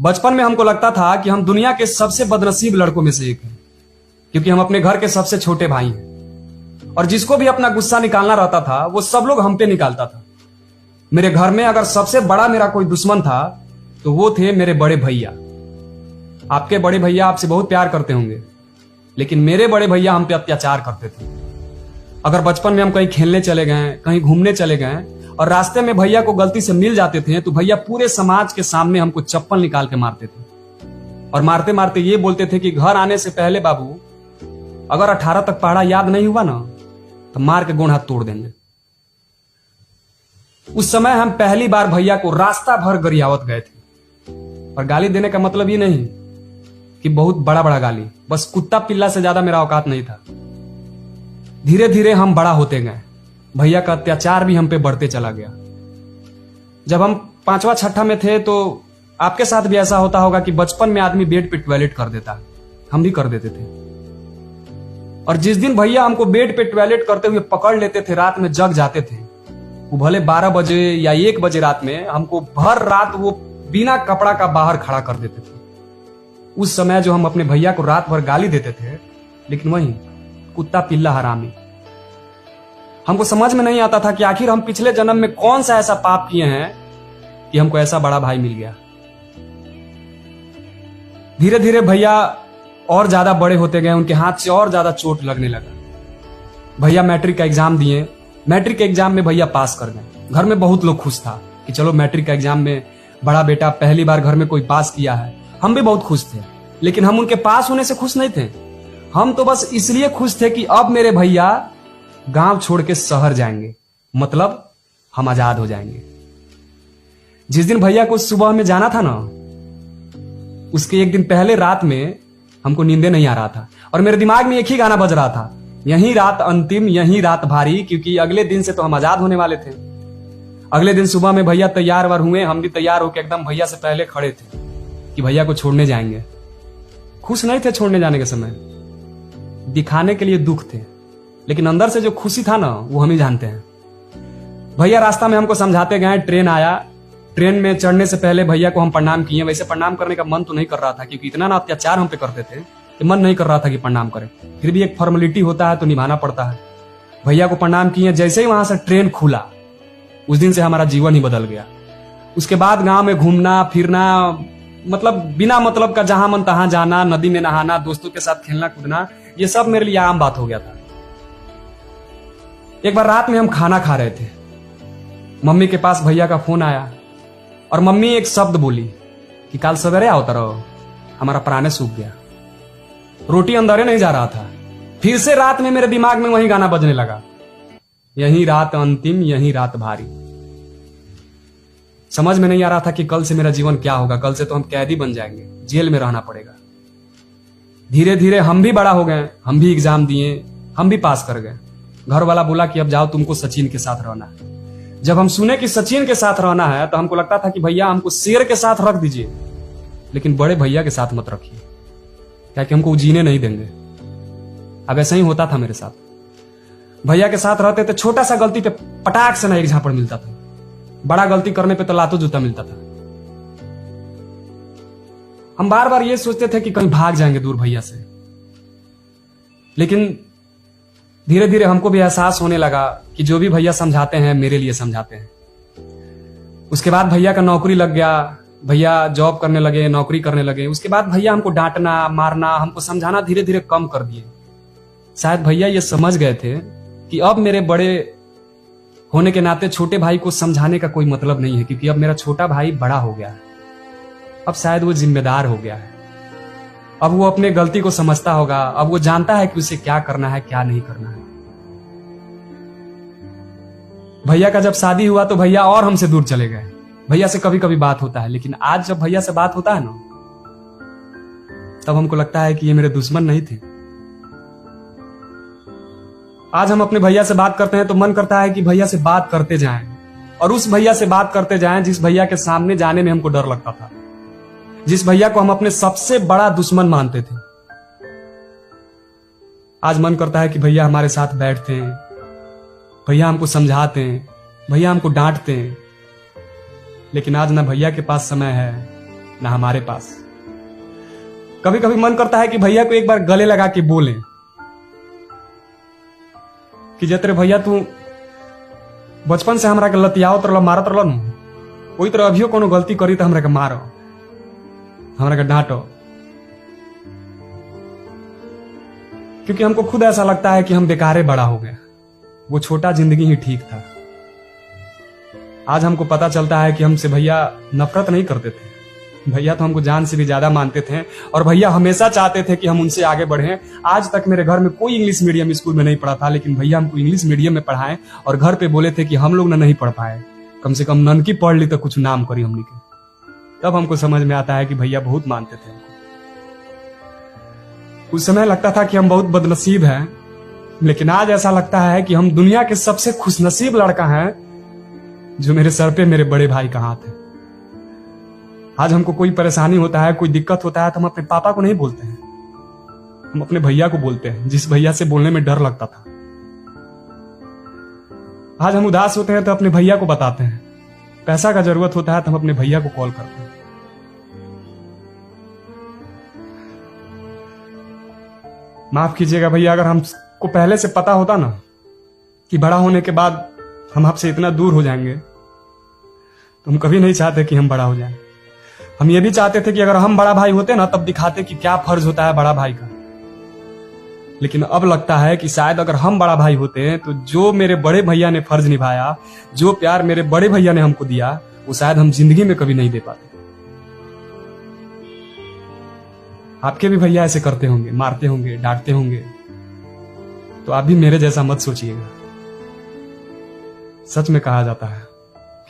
बचपन में हमको लगता था कि हम दुनिया के सबसे बदनसीब लड़कों में से एक हैं, क्योंकि हम अपने घर के सबसे छोटे भाई हैं और जिसको भी अपना गुस्सा निकालना रहता था वो सब लोग हम पे निकालता था। मेरे घर में अगर सबसे बड़ा मेरा कोई दुश्मन था तो वो थे मेरे बड़े भैया। आपके बड़े भैया आपसे बहुत प्यार करते होंगे, लेकिन मेरे बड़े भैया हम पे अत्याचार करते थे। अगर बचपन में हम कहीं खेलने चले गए, कहीं घूमने चले गए और रास्ते में भैया को गलती से मिल जाते थे तो भैया पूरे समाज के सामने हमको चप्पल निकाल के मारते थे और मारते मारते ये बोलते थे कि घर आने से पहले बाबू अगर 18 तक पढ़ा याद नहीं हुआ ना तो मार के गोड़ हाथ तोड़ देंगे। उस समय हम पहली बार भैया को रास्ता भर गरियावत गए थे। और गाली देने का मतलब ये नहीं कि बहुत बड़ा बड़ा गाली, बस कुत्ता पिल्ला से ज्यादा मेरा औकात नहीं था। धीरे धीरे हम बड़ा होते गए, भैया का अत्याचार भी हम पे बढ़ते चला गया। जब हम 5वां 6ठा में थे तो आपके साथ भी ऐसा होता होगा कि बचपन में आदमी बेड पे टॉयलेट कर देता, हम भी कर देते थे। और जिस दिन भैया हमको बेड पे टॉयलेट करते हुए पकड़ लेते थे, रात में जग जाते थे, वो भले 12 बजे या 1 बजे रात में हमको भर रात वो बिना कपड़ा का बाहर खड़ा कर देते थे। उस समय जो हम अपने भैया को रात भर गाली देते थे, लेकिन वही कुत्ता पिल्ला हरामी, हमको समझ में नहीं आता था कि आखिर हम पिछले जन्म में कौन सा ऐसा पाप किए हैं कि हमको ऐसा बड़ा भाई मिल गया। धीरे धीरे भैया और ज्यादा बड़े होते गए, उनके हाथ से और ज्यादा चोट लगने लगा। भैया मैट्रिक का एग्जाम दिए, मैट्रिक के एग्जाम में भैया पास कर गए। घर में बहुत लोग खुश था कि चलो मैट्रिक का एग्जाम में बड़ा बेटा पहली बार घर में कोई पास किया है। हम भी बहुत खुश थे, लेकिन हम उनके पास होने से खुश नहीं थे। हम तो बस इसलिए खुश थे कि अब मेरे भैया गांव छोड़ के शहर जाएंगे, मतलब हम आजाद हो जाएंगे। जिस दिन भैया को सुबह में जाना था ना, उसके एक दिन पहले रात में हमको नींदे नहीं आ रहा था और मेरे दिमाग में एक ही गाना बज रहा था, यही रात अंतिम यही रात भारी, क्योंकि अगले दिन से तो हम आजाद होने वाले थे। अगले दिन सुबह में भैया तैयार वार हुए, हम भी तैयार होकर एकदम भैया से पहले खड़े थे कि भैया को छोड़ने जाएंगे। खुश नहीं थे छोड़ने जाने के समय, दिखाने के लिए दुख थे, लेकिन अंदर से जो खुशी था ना वो हम ही जानते हैं। भैया रास्ता में हमको समझाते गए, ट्रेन आया, ट्रेन में चढ़ने से पहले भैया को हम प्रणाम किए। वैसे प्रणाम करने का मन तो नहीं कर रहा था, क्योंकि इतना ना अत्याचार हम पे करते थे कि मन नहीं कर रहा था कि प्रणाम करें, फिर भी एक फॉर्मेलिटी होता है तो निभाना पड़ता है। भैया को प्रणाम किए, जैसे ही वहां से ट्रेन खुला उस दिन से हमारा जीवन ही बदल गया। उसके बाद गांव में घूमना फिरना, मतलब बिना मतलब का जहां मन तहां जाना, नदी में नहाना, दोस्तों के साथ खेलना कूदना, ये सब मेरे लिए आम बात हो गया था। एक बार रात में हम खाना खा रहे थे, मम्मी के पास भैया का फोन आया और मम्मी एक शब्द बोली कि कल सवेरे आओ तरह। हमारा प्राणे सूख गया, रोटी अंदर नहीं जा रहा था। फिर से रात में मेरे दिमाग में वही गाना बजने लगा, यही रात अंतिम यही रात भारी। समझ में नहीं आ रहा था कि कल से मेरा जीवन क्या होगा। कल से तो हम कैदी बन जाएंगे, जेल में रहना पड़ेगा। धीरे धीरे हम भी बड़ा हो गए, हम भी एग्जाम दिए, हम भी पास कर गए। घर वाला बोला कि अब जाओ, तुमको सचिन के साथ रहना है। जब हम सुने कि सचिन के साथ रहना है तो हमको लगता था कि भैया हमको शेर के साथ रख दीजिए, लेकिन बड़े भैया के साथ मत रखिए, क्या कि हमको जीने नहीं देंगे। अब ऐसा ही होता था मेरे साथ। भैया के साथ रहते थे, छोटा सा गलती पे पटाख से ना एक झापड़ मिलता था, बड़ा गलती करने पे तो लातो जूता मिलता था। हम बार बार ये सोचते थे कि कहीं भाग जाएंगे दूर भैया से, लेकिन धीरे धीरे हमको भी एहसास होने लगा कि जो भी भैया समझाते हैं मेरे लिए समझाते हैं। उसके बाद भैया का नौकरी लग गया, भैया जॉब करने लगे, नौकरी करने लगे। उसके बाद भैया हमको डांटना मारना, हमको समझाना धीरे धीरे कम कर दिए। शायद भैया ये समझ गए थे कि अब मेरे बड़े होने के नाते छोटे भाई को समझाने का कोई मतलब नहीं है, क्योंकि अब मेरा छोटा भाई बड़ा हो गया है। अब शायद वो जिम्मेदार हो गया है, अब वो अपने गलती को समझता होगा, अब वो जानता है कि उसे क्या करना है क्या नहीं करना है। भैया का जब शादी हुआ तो भैया और हमसे दूर चले गए। भैया से कभी कभी बात होता है, लेकिन आज जब भैया से बात होता है ना, तब हमको लगता है कि ये मेरे दुश्मन नहीं थे। आज हम अपने भैया से बात करते हैं तो मन करता है कि भैया से बात करते जाएं, और उस भैया से बात करते जाएं जिस भैया के सामने जाने में हमको डर लगता था, जिस भैया को हम अपने सबसे बड़ा दुश्मन मानते थे। आज मन करता है कि भैया हमारे साथ बैठते हैं, भैया हमको समझाते हैं, भैया हमको डांटते हैं, लेकिन आज ना भैया के पास समय है ना हमारे पास। कभी कभी मन करता है कि भैया को एक बार गले लगा के बोलें कि जतरे भैया तू बचपन से हमरा के लतियावत रहल, मारत रहल न, वही तरह अभियो कोनो गलती करी तो हमरा के मारो, हमरा के डांटो। क्योंकि हमको खुद ऐसा लगता है कि हम बेकारे बड़ा हो गए, वो छोटा जिंदगी ही ठीक था। आज हमको पता चलता है कि हमसे भैया नफरत नहीं करते थे, भैया तो हमको जान से भी ज्यादा मानते थे और भैया हमेशा चाहते थे कि हम उनसे आगे बढ़ें। आज तक मेरे घर में कोई इंग्लिश मीडियम स्कूल में नहीं पढ़ा था, लेकिन भैया हमको इंग्लिश मीडियम में पढ़ाएं और घर पे बोले थे कि हम लोग ना नहीं पढ़ पाए, कम से कम ननकी पढ़ ली तो कुछ नाम करी हमने के। तब हमको समझ में आता है कि भैया बहुत मानते थे हमको। उस समय लगता था कि हम बहुत बदनसीब हैं, लेकिन आज ऐसा लगता है कि हम दुनिया के सबसे खुशनसीब लड़का हैं जो मेरे सर पे मेरे बड़े भाई का हाथ है। आज हमको कोई परेशानी होता है, कोई दिक्कत होता है तो हम अपने पापा को नहीं बोलते हैं, हम अपने भैया को बोलते हैं, जिस भैया से बोलने में डर लगता था। आज हम उदास होते हैं तो अपने भैया को बताते हैं, पैसा का जरूरत होता है तो हम अपने भैया को कॉल करते हैं। माफ कीजिएगा भैया, अगर हमको पहले से पता होता ना कि बड़ा होने के बाद हम आपसे इतना दूर हो जाएंगे, तो हम कभी नहीं चाहते कि हम बड़ा हो जाएं। हम ये भी चाहते थे कि अगर हम बड़ा भाई होते ना तब दिखाते कि क्या फर्ज होता है बड़ा भाई का। लेकिन अब लगता है कि शायद अगर हम बड़ा भाई होते तो जो मेरे बड़े भैया ने फर्ज निभाया, जो प्यार मेरे बड़े भैया ने हमको दिया, वो शायद हम जिंदगी में कभी नहीं दे पाते। आपके भी भैया ऐसे करते होंगे, मारते होंगे, डांटते होंगे, तो आप भी मेरे जैसा मत सोचिएगा। सच में कहा जाता है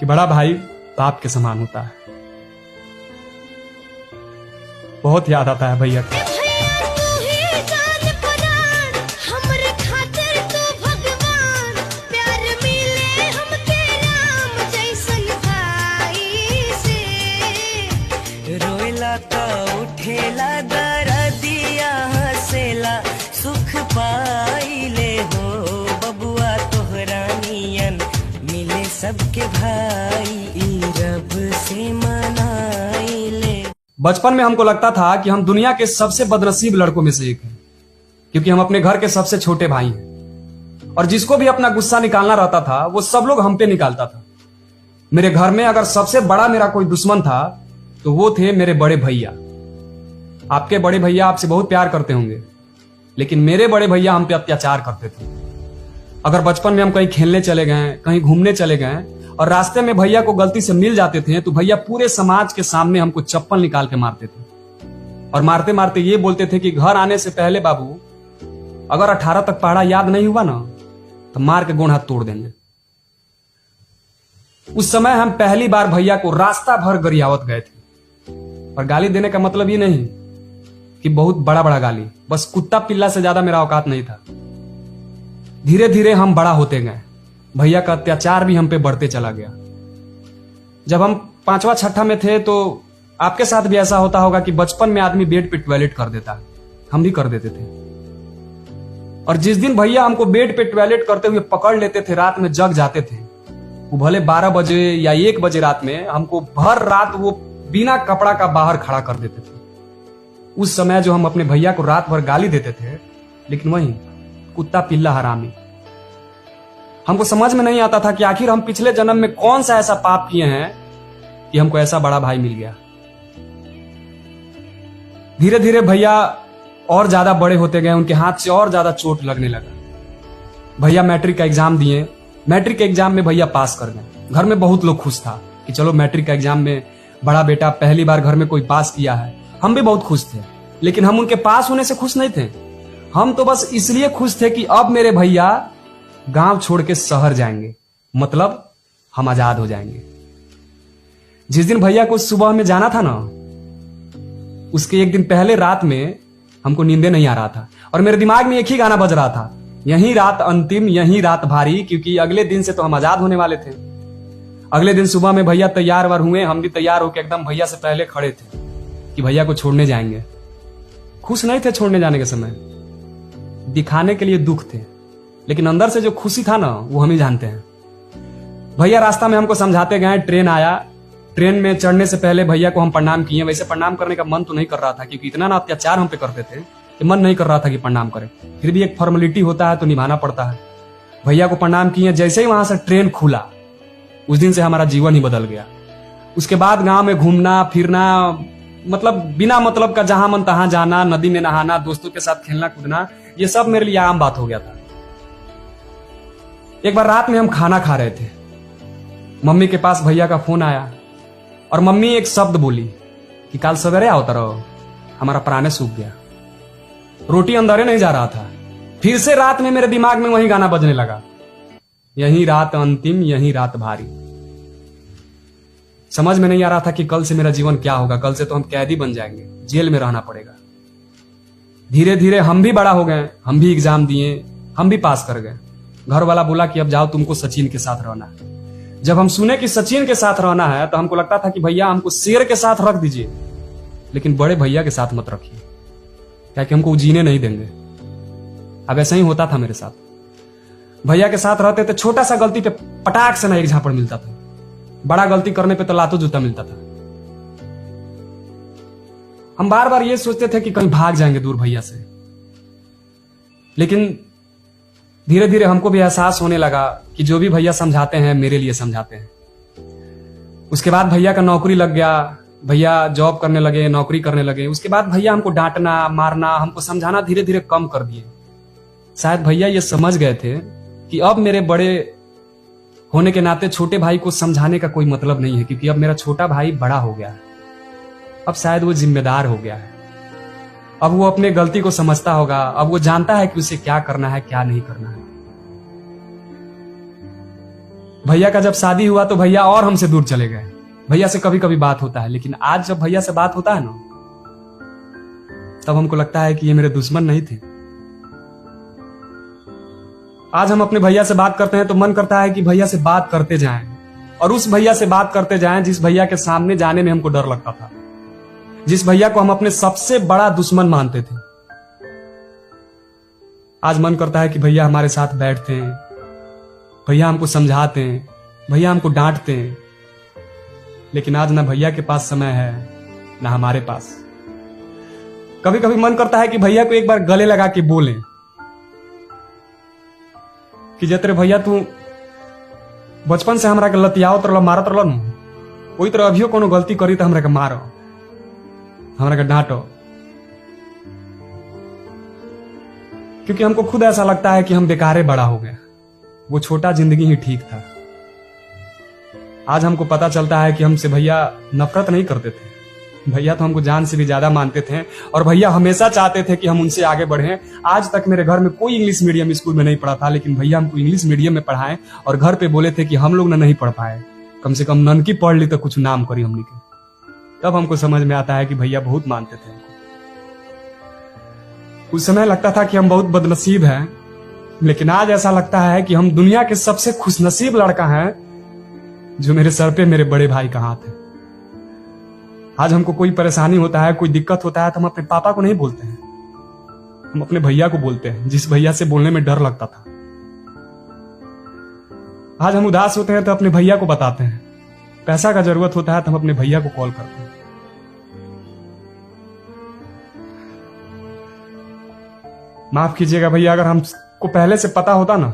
कि बड़ा भाई बाप के समान होता है। बहुत याद आता है भैया का। रोएला का उठेला दरदिया हसेला सुख पाइले हो बबुआ तोहरा नियन मिले सबके भाई ई रब से मनाइले। बचपन में हमको लगता था कि हम दुनिया के सबसे बदनसीब लड़कों में से एक हैं, क्योंकि हम अपने घर के सबसे छोटे भाई हैं और जिसको भी अपना गुस्सा निकालना रहता था वो सब लोग हम पे निकालता था। मेरे घर में अगर सबसे बड़ा मेरा कोई दुश्मन था तो वो थे मेरे बड़े भैया। आपके बड़े भैया आपसे बहुत प्यार करते होंगे, लेकिन मेरे बड़े भैया हम पे अत्याचार करते थे। अगर बचपन में हम कहीं खेलने चले गए, कहीं घूमने चले गए और रास्ते में भैया को गलती से मिल जाते थे तो भैया पूरे समाज के सामने हमको चप्पल निकाल के मारते थे और मारते मारते ये बोलते थे कि घर आने से पहले बाबू अगर 18 तक पढ़ा याद नहीं हुआ ना तो मार के गोड़ हाथ तोड़ देंगे। उस समय हम पहली बार भैया को रास्ता भर गरियावत गए थे, और गाली देने का मतलब ये नहीं कि बहुत बड़ा बड़ा गाली, बस कुत्ता पिल्ला से ज्यादा मेरा औकात नहीं था। धीरे धीरे हम बड़ा होते गए, भैया का अत्याचार भी हम पे बढ़ते चला गया। जब हम 5वां 6ठा में थे तो आपके साथ भी ऐसा होता होगा कि बचपन में आदमी बेड पे टॉयलेट कर देता, हम भी कर देते थे। और जिस दिन भैया हमको बेड पे टॉयलेट करते हुए पकड़ लेते थे, रात में जग जाते थे, वो भले 12 बजे या 1 बजे रात में, हमको भर रात वो बिना कपड़ा का बाहर खड़ा कर देते थे। उस समय जो हम अपने भैया को रात भर गाली देते थे, लेकिन वही कुत्ता पिल्ला हरामी, हमको समझ में नहीं आता था कि आखिर हम पिछले जन्म में कौन सा ऐसा पाप किए हैं कि हमको ऐसा बड़ा भाई मिल गया। धीरे धीरे भैया और ज्यादा बड़े होते गए, उनके हाथ से और ज्यादा चोट लगने लगा। भैया मैट्रिक का एग्जाम दिए, मैट्रिक के एग्जाम में भैया पास कर गए। घर में बहुत लोग खुश था कि चलो मैट्रिक का एग्जाम में बड़ा बेटा पहली बार घर में कोई पास किया है। हम भी बहुत खुश थे, लेकिन हम उनके पास होने से खुश नहीं थे। हम तो बस इसलिए खुश थे कि अब मेरे भैया गांव छोड़ के शहर जाएंगे, मतलब हम आजाद हो जाएंगे। जिस दिन भैया को सुबह में जाना था ना, उसके एक दिन पहले रात में हमको नींदे नहीं आ रहा था और मेरे दिमाग में एक ही गाना बज रहा था, यही रात अंतिम, यही रात भारी, क्योंकि अगले दिन से तो हम आजाद होने वाले थे। अगले दिन सुबह में भैया तैयार वार हुए, हम भी तैयार होकर एकदम भैया से पहले खड़े थे कि भैया को छोड़ने जाएंगे। खुश नहीं थे छोड़ने जाने के समय, दिखाने के लिए दुख थे, लेकिन अंदर से जो खुशी था ना वो हम ही जानते हैं। भैया रास्ता में हमको समझाते गए, ट्रेन आया, ट्रेन में चढ़ने से पहले भैया को हम प्रणाम किए। वैसे प्रणाम करने का मन तो नहीं कर रहा था, क्योंकि इतना ना अत्याचार हम पे करते थे कि मन नहीं कर रहा था कि प्रणाम करें। फिर भी एक फॉर्मेलिटी होता है तो निभाना पड़ता है। भैया को प्रणाम किए। जैसे ही वहां से ट्रेन खुला, उस दिन से हमारा जीवन ही बदल गया। उसके बाद गांव में घूमना फिरना, मतलब बिना मतलब का जहां मन तहां जाना, नदी में नहाना, दोस्तों के साथ खेलना कूदना, ये सब मेरे लिए आम बात हो गया था। एक बार रात में हम खाना खा रहे थे, मम्मी के पास भैया का फोन आया और मम्मी एक शब्द बोली कि कल सवेरे आओ तरह। हमारा प्राणे सूख गया, रोटी अंदर नहीं जा रहा था। फिर से रात में मेरे दिमाग में वही गाना बजने लगा, यही रात अंतिम, यही रात भारी। समझ में नहीं आ रहा था कि कल से मेरा जीवन क्या होगा। कल से तो हम कैदी बन जाएंगे, जेल में रहना पड़ेगा। धीरे धीरे हम भी बड़ा हो गए, हम भी एग्जाम दिए, हम भी पास कर गए। घर वाला बोला कि अब जाओ, तुमको सचिन के साथ रहना है। जब हम सुने कि सचिन के साथ रहना है तो हमको लगता था कि भैया हमको शेर के साथ रख दीजिए, लेकिन बड़े भैया के साथ मत रखिए, क्या कि हमको जीने नहीं देंगे। अब ऐसा ही होता था मेरे साथ। भैया के साथ रहते थे, छोटा सा गलती पे पटाख से ना एक झापड़ मिलता था, बड़ा गलती करने पे तो लातों जूता मिलता था। हम बार बार ये सोचते थे कि कहीं भाग जाएंगे दूर भैया से, लेकिन धीरे धीरे हमको भी एहसास होने लगा कि जो भी भैया समझाते हैं मेरे लिए समझाते हैं। उसके बाद भैया का नौकरी लग गया, भैया जॉब करने लगे, नौकरी करने लगे। उसके बाद भैया हमको डांटना मारना, हमको समझाना धीरे धीरे कम कर दिए। शायद भैया ये समझ गए थे कि अब मेरे बड़े होने के नाते छोटे भाई को समझाने का कोई मतलब नहीं है, क्योंकि अब मेरा छोटा भाई बड़ा हो गया है। अब शायद वो जिम्मेदार हो गया है, अब वो अपने गलती को समझता होगा, अब वो जानता है कि उसे क्या करना है क्या नहीं करना है। भैया का जब शादी हुआ तो भैया और हमसे दूर चले गए। भैया से कभी कभी बात होता है, लेकिन आज जब भैया से बात होता है ना, तब हमको लगता है कि ये मेरे दुश्मन नहीं थे। आज हम अपने भैया से बात करते हैं तो मन करता है कि भैया से बात करते जाएं, और उस भैया से बात करते जाएं जिस भैया के सामने जाने में हमको डर लगता था, जिस भैया को हम अपने सबसे बड़ा दुश्मन मानते थे। आज मन करता है कि भैया हमारे साथ बैठते हैं, भैया हमको समझाते हैं, भैया हमको डांटते हैं, लेकिन आज ना भैया के पास समय है ना हमारे पास। कभी कभी मन करता है कि भैया को एक बार गले लगा के बोलें कि जतरे भैया तू बचपन से हमरा के लतियावत रहल, मारत रहल न, वही तरह अभियो कोनो गलती करी तो हमरा के मारो, हमरा के डांटो। क्योंकि हमको खुद ऐसा लगता है कि हम बेकारे बड़ा हो गए, वो छोटा जिंदगी ही ठीक था। आज हमको पता चलता है कि हमसे भैया नफरत नहीं करते थे, भैया तो हमको जान से भी ज्यादा मानते थे, और भैया हमेशा चाहते थे कि हम उनसे आगे बढ़ें। आज तक मेरे घर में कोई इंग्लिश मीडियम स्कूल में नहीं पढ़ा था, लेकिन भैया हमको इंग्लिश मीडियम में पढ़ाएं, और घर पे बोले थे कि हम लोग ना नहीं पढ़ पाए, कम से कम ननकी पढ़ ली तो कुछ नाम करी हमने के। तब हमको समझ में आता है कि भैया बहुत मानते थे हमको। उस समय लगता था कि हम बहुत बदनसीब हैं, लेकिन आज ऐसा लगता है कि हम दुनिया के सबसे खुशनसीब लड़का हैं जो मेरे सर पे मेरे बड़े भाई का हाथ है। आज हमको कोई परेशानी होता है, कोई दिक्कत होता है, तो हम अपने पापा को नहीं बोलते हैं, हम अपने भैया को बोलते हैं, जिस भैया से बोलने में डर लगता था। आज हम उदास होते हैं तो अपने भैया को बताते हैं, पैसा का जरूरत होता है तो हम अपने भैया को कॉल करते हैं। माफ कीजिएगा भैया, अगर हमको पहले से पता होता ना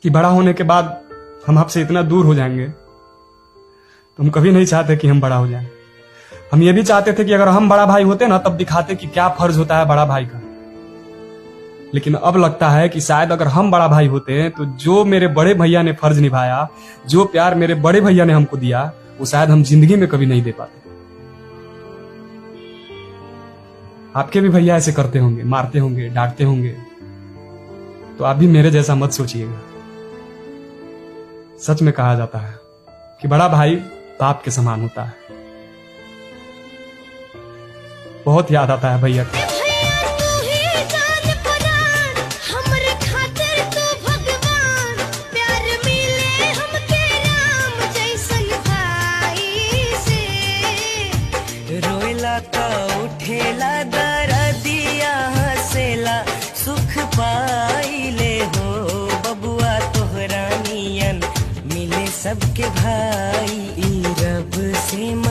कि बड़ा होने के बाद हम आपसे इतना दूर हो जाएंगे, तो हम कभी नहीं चाहते कि हम बड़ा हो जाएं। हम ये भी चाहते थे कि अगर हम बड़ा भाई होते ना, तब दिखाते कि क्या फर्ज होता है बड़ा भाई का। लेकिन अब लगता है कि शायद अगर हम बड़ा भाई होते तो जो मेरे बड़े भैया ने फर्ज निभाया, जो प्यार मेरे बड़े भैया ने हमको दिया, वो शायद हम जिंदगी में कभी नहीं दे पाते। आपके भी भैया ऐसे करते होंगे, मारते होंगे, डांटते होंगे, तो आप भी मेरे जैसा मत सोचिएगा। सच में कहा जाता है कि बड़ा भाई बाप के समान होता है। बहुत याद आता है भैया का। रोएला का उठेला दरदिया हसेला सुख पाइले हो बबुआ तोहरा नियन मिले सबके भाई। ई रब से